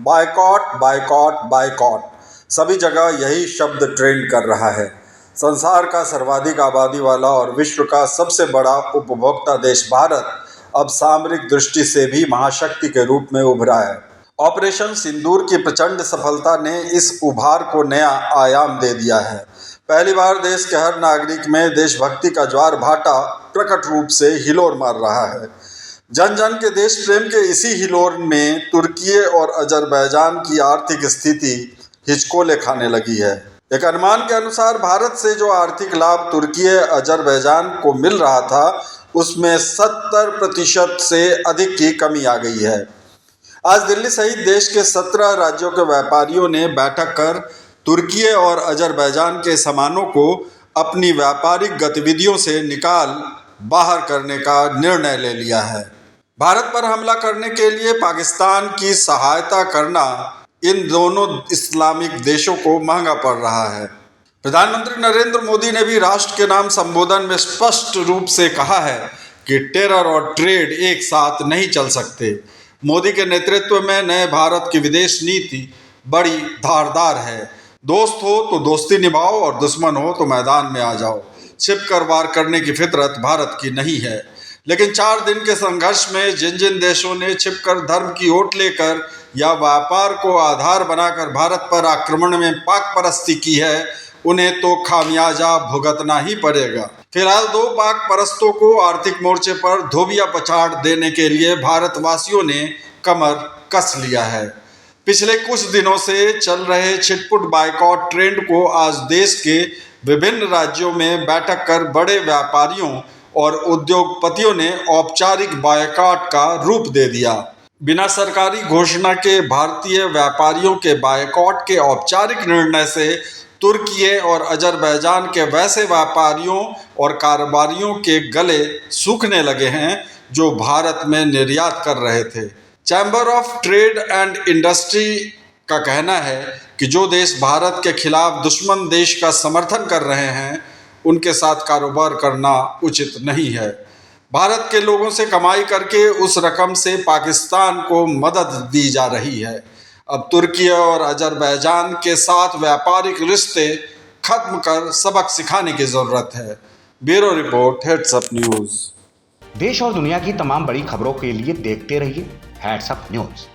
Boycott boycott boycott, सभी जगह यही शब्द ट्रेंड कर रहा है। संसार का सर्वाधिक आबादी वाला और विश्व का सबसे बड़ा उपभोक्ता देश भारत अब सामरिक दृष्टि से भी महाशक्ति के रूप में उभरा है। ऑपरेशन सिंदूर की प्रचंड सफलता ने इस उभार को नया आयाम दे दिया है। पहली बार देश के हर नागरिक में देशभक्ति का ज्वार भाटा प्रकट रूप से हिलोर मार रहा है। जन जन के देश प्रेम के इसी हिलोर में तुर्की और अजरबैजान की आर्थिक स्थिति हिचकोले खाने लगी है। एक अनुमान के अनुसार भारत से जो आर्थिक लाभ तुर्की अजरबैजान को मिल रहा था, उसमें 70% से अधिक की कमी आ गई है। आज दिल्ली सहित देश के 17 राज्यों के व्यापारियों ने बैठक कर तुर्की और अजरबैजान के सामानों को अपनी व्यापारिक गतिविधियों से निकाल बाहर करने का निर्णय ले लिया है। भारत पर हमला करने के लिए पाकिस्तान की सहायता करना इन दोनों इस्लामिक देशों को महंगा पड़ रहा है। प्रधानमंत्री नरेंद्र मोदी ने भी राष्ट्र के नाम संबोधन में स्पष्ट रूप से कहा है कि टेरर और ट्रेड एक साथ नहीं चल सकते। मोदी के नेतृत्व में नए भारत की विदेश नीति बड़ी धारदार है। दोस्त हो तो दोस्ती निभाओ और दुश्मन हो तो मैदान में आ जाओ। छिपकर वार करने की फितरत भारत की नहीं है, लेकिन 4 दिन के संघर्ष में जिन जिन देशों ने छिपकर धर्म की ओट लेकर या व्यापार को आधार बनाकर भारत पर आक्रमण में पाक परस्ती की है, उन्हें तो खामियाजा भुगतना ही पड़ेगा। फिलहाल 2 पाक परस्तों को आर्थिक मोर्चे पर धोबिया पछाड़ देने के लिए भारतवासियों ने कमर कस लिया है। पिछले कुछ दिनों से चल रहे छिटपुट बायकॉट ट्रेंड को आज देश के विभिन्न राज्यों में बैठक कर बड़े व्यापारियों और उद्योगपतियों ने औपचारिक बायकॉट का रूप दे दिया। बिना सरकारी घोषणा के भारतीय व्यापारियों के बायकॉट के औपचारिक निर्णय से तुर्की और अजरबैजान के वैसे व्यापारियों और कारोबारियों के गले सूखने लगे हैं जो भारत में निर्यात कर रहे थे। Chamber of trade and industry का कहना है कि जो देश भारत के खिलाफ दुश्मन देश का समर्थन कर रहे हैं, उनके साथ कारोबार करना उचित नहीं है। भारत के लोगों से कमाई करके उस रकम से पाकिस्तान को मदद दी जा रही है। अब तुर्की और अजरबैजान के साथ व्यापारिक रिश्ते खत्म कर सबक सिखाने की जरूरत है। Bureau report, heads up news. देश और दुनिया की तमाम बड़ी खबरों के लिए देखते रहिए हेड्स अप न्यूज।